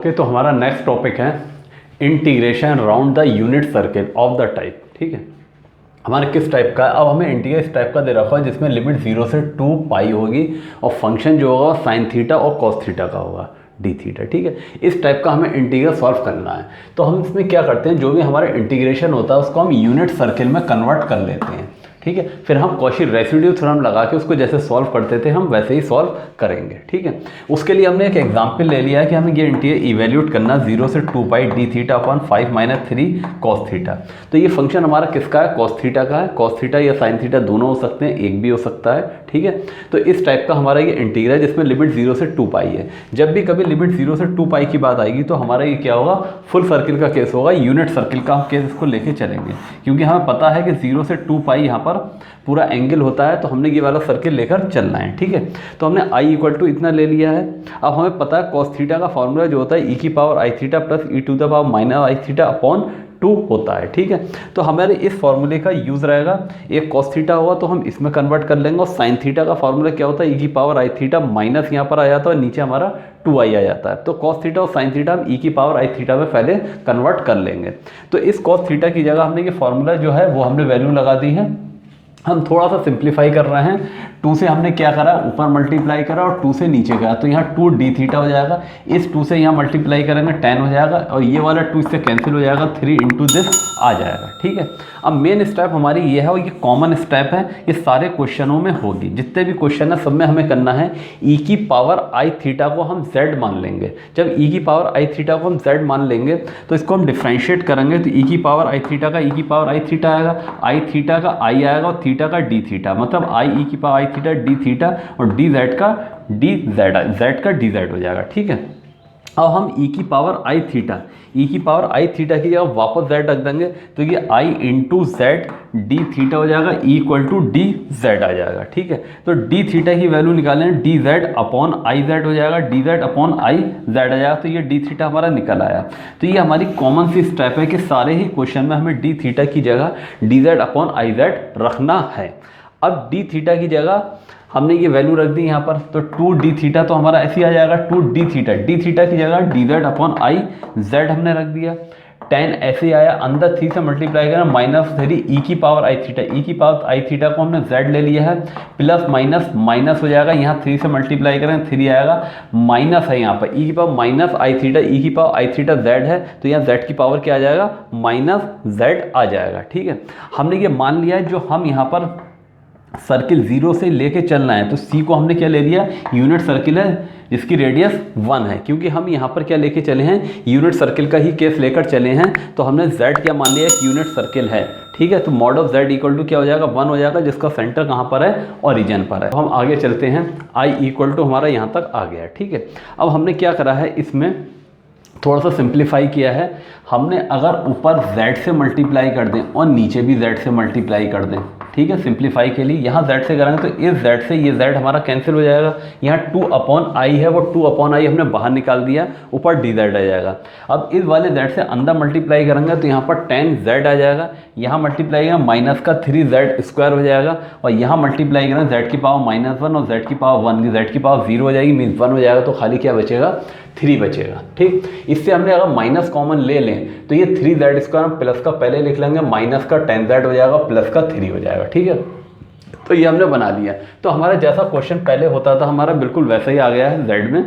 Okay, तो हमारा next topic है integration round the unit circle of the type. ठीक है, हमारे किस टाइप का है। अब हमें इंटीग्रल इस टाइप का दे रखा है जिसमें लिमिट 0 से 2 पाई होगी और फंक्शन जो होगा साइन थीटा और कॉस थीटा का होगा डी थीटा। ठीक है, इस टाइप का हमें इंटीग्रल सॉल्व करना है। तो हम इसमें क्या करते हैं, जो भी हमारा इंटीग्रेशन होता है उसको हम यूनिट सर्किल में कन्वर्ट कर लेते हैं। ठीक है, फिर हम कॉची रेसिड्यू थ्योरम लगा के उसको जैसे सॉल्व करते थे हम वैसे ही सॉल्व करेंगे। ठीक है, उसके लिए हमने एक एग्जांपल ले लिया है कि हमें ये इंटीग्रल इवेल्यूट करना 0 से 2 pi d theta upon 5 - 3 cos theta. तो ये फंक्शन हमारा किसका है, कॉस थीटा का है। कॉस थीटा या साइन थीटा दोनों हो सकते हैं, एक भी हो सकता है। ठीक है, तो इस टाइप का हमारा ये इंटीग्रल है जिसमें लिमिट 0 से 2 पाई है। जब भी कभी लिमिट 0 से 2 पाई की बात आएगी तो हमारा ये क्या होगा, फुल सर्किल का केस होगा, यूनिट सर्किल का हम केस इसको लेके चलेंगे, क्योंकि हमें पता है कि 0 से 2 पाई यहाँ पर पूरा एंगल होता है, तो हमने ये वाला सर्किल लेकर चलना है। ठीक है, तो हमने i इक्वल टू इतना ले लिया है। अब हमें पता है कॉस थीटा का फॉर्मूला जो होता है e की power i theta plus e to the power minus i theta upon 2 होता है। ठीक है, तो हमारे इस फॉर्मूले का यूज़ रहेगा, एक कॉस थीटा होगा तो हम इसमें कन्वर्ट कर लेंगे, और साइन थीटा का फॉर्मूला क्या होता है, e की पावर आई थीटा माइनस यहाँ पर आ जाता है और नीचे हमारा 2i आ जाता है। तो कॉस थीटा और साइन थीटा हम e की पावर आई थीटा में पहले कन्वर्ट कर लेंगे। तो इस कॉस थीटा की जगह हमने ये फॉर्मूला जो है वो हमने वैल्यू लगा दी है। हम थोड़ा सा सिंप्लीफाई कर रहे हैं, 2 से हमने क्या करा, ऊपर मल्टीप्लाई करा और 2 से नीचे गया, तो यहाँ 2 डी थीटा हो जाएगा। इस 2 से यहाँ मल्टीप्लाई करेंगे 10 हो जाएगा, और ये वाला 2 इससे कैंसिल हो जाएगा, 3 इंटू दिस आ जाएगा। ठीक है, अब मेन स्टेप हमारी ये है और ये कॉमन स्टेप है, ये सारे क्वेश्चनों में होगी, जितने भी क्वेश्चन है सब में हमें करना है। ई की पावर आई थीटा को हम z मान लेंगे। जब ई की पावर आई थीटा को हम z मान लेंगे तो इसको हम डिफ्रेंशिएट करेंगे, तो ई की पावर आई थीटा का ई की पावर आई थीटा आएगा, आई थीटा का आई आएगा और थीटा का डी थीटा, मतलब आई ई की power i theta D theta और डी जेड का डी जेड का डी जेड हो जाएगा। ठीक है, अब हम ई की पावर आई थीटा की जगह वापस z रख देंगे, तो ये i into z d theta हो जाएगा, e equal to d z आ जाएगा। ठीक है, तो डी थीटा की वैल्यू निकालें, d z upon i z हो जाएगा, d z upon i z आ जाएगा, तो ये डी थीटा हमारा निकल आया। तो ये हमारी कॉमन सी स्टेप है कि सारे ही क्वेश्चन में हमें डी थीटा की जगह D z upon i Z रखना है। अब डी थीटा की जगह हमने ये वैल्यू रख दी यहाँ पर, तो 2 डी थीटा तो हमारा ऐसे ही आ जाएगा, 2 डी थीटा की जगह D z upon i Z हमने रख दिया। 10 ऐसे ही आया, अंदर 3 से मल्टीप्लाई करना, -3 ई की पावर आई थीटा, ई की पावर आई थीटा को हमने z ले लिया है, प्लस माइनस माइनस हो जाएगा, यहाँ 3 से मल्टीप्लाई करें 3 आएगा, माइनस है यहाँ पर ई की पावर माइनस आई थीटा, ई की पावर आई थीटा z है, तो यहाँ z की पावर क्या आ जाएगा, -z आ जाएगा। ठीक है, हमने ये मान लिया है, जो हम यहाँ पर सर्किल 0 से लेके चलना है, तो C को हमने क्या ले लिया, यूनिट सर्किल है जिसकी रेडियस 1 है, क्योंकि हम यहाँ पर क्या लेके चले हैं, यूनिट सर्किल का ही केस लेकर चले हैं, तो हमने Z क्या मान लिया कि यूनिट सर्किल है। ठीक है, तो mod of Z equal to क्या हो जाएगा, 1 हो जाएगा, जिसका सेंटर कहाँ पर है, ओरिजिन पर है। तो हम आगे चलते हैं, I इक्वल टू हमारा यहाँ तक आ गया। ठीक है, अब हमने क्या करा है, इसमें थोड़ा सा सिंप्लीफाई किया है हमने। अगर ऊपर z से मल्टीप्लाई कर दें और नीचे भी z से मल्टीप्लाई कर दें, ठीक है, सिंप्लीफाई के लिए यहाँ z से करेंगे तो इस z से ये z हमारा कैंसिल हो जाएगा, यहाँ 2 अपॉन आई है, वो 2 अपॉन आई हमने बाहर निकाल दिया, ऊपर डी जेड आ जाएगा। अब इस वाले z से अंदर मल्टीप्लाई करेंगे तो यहाँ पर 10z आ जाएगा, यहाँ मल्टीप्लाई करेंगे माइनस का 3z स्क्वायर हो जाएगा, और यहाँ मल्टीप्लाई करेंगे z की पावर -1 और z की पावर 1 की, z की पावर 0 हो जाएगी, मीन्स 1 हो जाएगा, तो खाली क्या बचेगा, 3 बचेगा। ठीक, इससे हमने अगर माइनस कॉमन ले लें तो ये 3z स्क्वायर हम प्लस का पहले लिख लेंगे, माइनस का 10z हो जाएगा, प्लस का 3 हो जाएगा। ठीक है, तो ये हमने बना लिया। तो हमारा जैसा क्वेश्चन पहले होता था हमारा बिल्कुल वैसा ही आ गया है z में,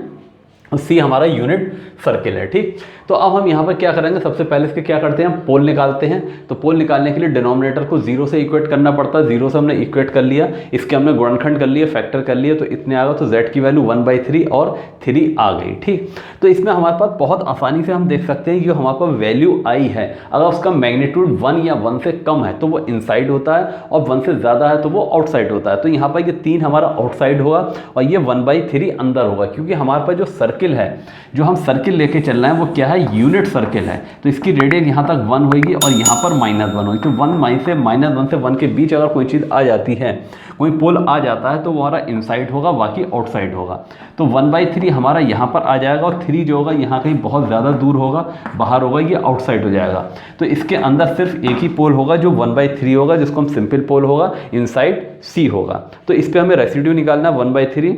C हमारा यूनिट सर्किल है। ठीक, तो अब हम यहाँ पर क्या करेंगे, सबसे पहले इसके क्या करते हैं, हम पोल निकालते हैं। तो पोल निकालने के लिए डिनोमिनेटर को 0 से इक्वेट करना पड़ता है, 0 से हमने इक्वेट कर लिया, इसके हमने गुणनखंड कर लिया, फैक्टर कर लिया, तो इतने आ गए, तो z की वैल्यू 1/3 और 3 आ गई। ठीक, तो इसमें हमारे पास बहुत आसानी से हम देख सकते हैं कि जो हमारे पास वैल्यू आई है, अगर उसका मैग्नीट्यूड 1 या 1 से कम है तो वो इनसाइड होता है, और 1 से ज़्यादा है तो वो आउटसाइड होता है। तो यहाँ पर ये 3 हमारा आउटसाइड होगा और ये 1/3 अंदर होगा, क्योंकि हमारे पास जो सर्किल है, जो हम सर्किल लेके चल रहे हैं वो क्या है, यूनिट सर्किल है। तो इसकी रेडियस यहाँ तक 1 होगी और यहाँ पर -1 होगी, तो -1 से 1 के बीच अगर कोई चीज़ आ जाती है, कोई पोल आ जाता है, तो वो हमारा इनसाइड होगा, बाकी आउटसाइड होगा। तो 1/3 हमारा यहाँ पर आ जाएगा, और 3 जो होगा यहाँ कहीं बहुत ज़्यादा दूर होगा, बाहर होगा, ये आउटसाइड हो जाएगा। तो इसके अंदर सिर्फ एक ही पोल होगा जो 1/3 होगा, जिसको हम सिंपल पोल होगा, इनसाइड C होगा। तो इस पर हमें रेसिड्यू निकालना 1/3,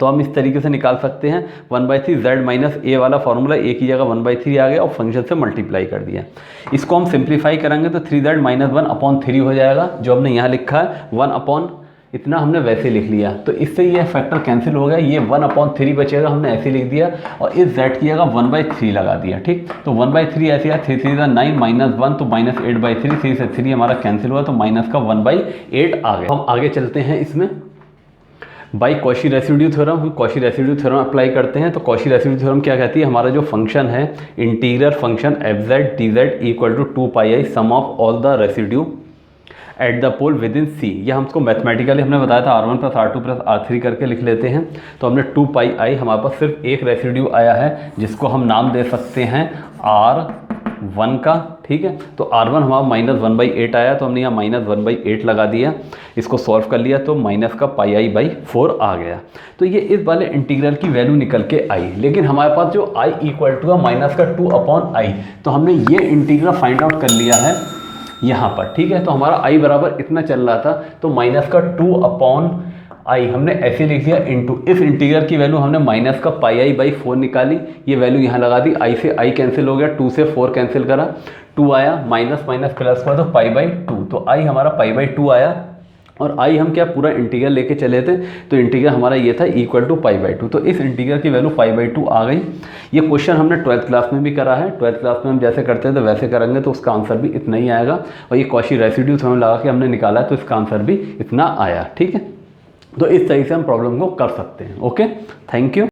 तो हम इस तरीके से निकाल सकते हैं 1/3 z माइनस ए वाला फॉर्मूला ए की जगह 1/3 आ गया और फंक्शन से मल्टीप्लाई कर दिया। इसको हम सिंप्लीफाई करेंगे तो 3z माइनस 1/3 हो जाएगा, जो हमने यहाँ लिखा है 1 इतना हमने वैसे लिख लिया, तो इससे ये फैक्टर कैंसिल हो गया, ये 1/3 बचेगा, हमने ऐसे लिख दिया और इस z की जगह 1/3 लगा दिया। ठीक, तो 1/3 ऐसे आया, 3 3 9 माइनस 1 तो -8/3, 3 से 3 हमारा कैंसिल हुआ तो माइनस का 1/8 आ गया। हम आगे चलते हैं इसमें बाई कॉशी रेसिड्यू थ्योरम। हम कॉशी रेसिड्यू थ्योरम अप्लाई करते हैं। तो कॉशी रेसिड्यू थ्योरम क्या कहती है, हमारा जो फंक्शन है integral function fz dz equal to 2πi sum of all the residue at the pole within C. यह हमको मैथमेटिकली हमने बताया था r1 + r2 + r3 करके लिख लेते हैं। तो हमने 2πi, हमारे पास सिर्फ एक रेसिड्यू आया है जिसको हम नाम दे सकते हैं r1 का। ठीक है, तो r1 हमारा -1/8 आया, तो हमने यहाँ -1/8 लगा दिया, इसको सॉल्व कर लिया तो माइनस का πi/4 आ गया। तो ये इस वाले इंटीग्रल की वैल्यू निकल के आई, लेकिन हमारे पास जो i इक्वल टू -2/i, तो हमने ये इंटीग्रल फाइंड आउट कर लिया है यहाँ पर। ठीक है, तो हमारा i बराबर इतना चल रहा था, तो -2/i हमने ऐसे लिख दिया इनटू इस इंटीग्रल की वैल्यू हमने माइनस का πi/4 निकाली, ये वैल्यू यहाँ लगा दी, i से i कैंसिल हो गया, 2 से 4 कैंसिल करा, 2 आया, माइनस माइनस प्लस हुआ तो π/2, तो i हमारा π/2 आया। और i हम क्या पूरा इंटीग्रल लेके चले थे, तो इंटीग्रल हमारा ये था इक्वल टू π/2, तो इस इंटीग्रल की वैल्यू π/2 आ गई। ये क्वेश्चन हमने 12th क्लास में भी करा है, 12th क्लास में हम जैसे करते हैं तो वैसे करेंगे तो उसका आंसर भी इतना ही आएगा। और ये कॉशी रेसिड्यू थ्योरम लगा के हमने निकाला है तो इसका आंसर भी इतना आया। ठीक है, तो इस तरीके से हम प्रॉब्लम को कर सकते हैं। Okay, thank you.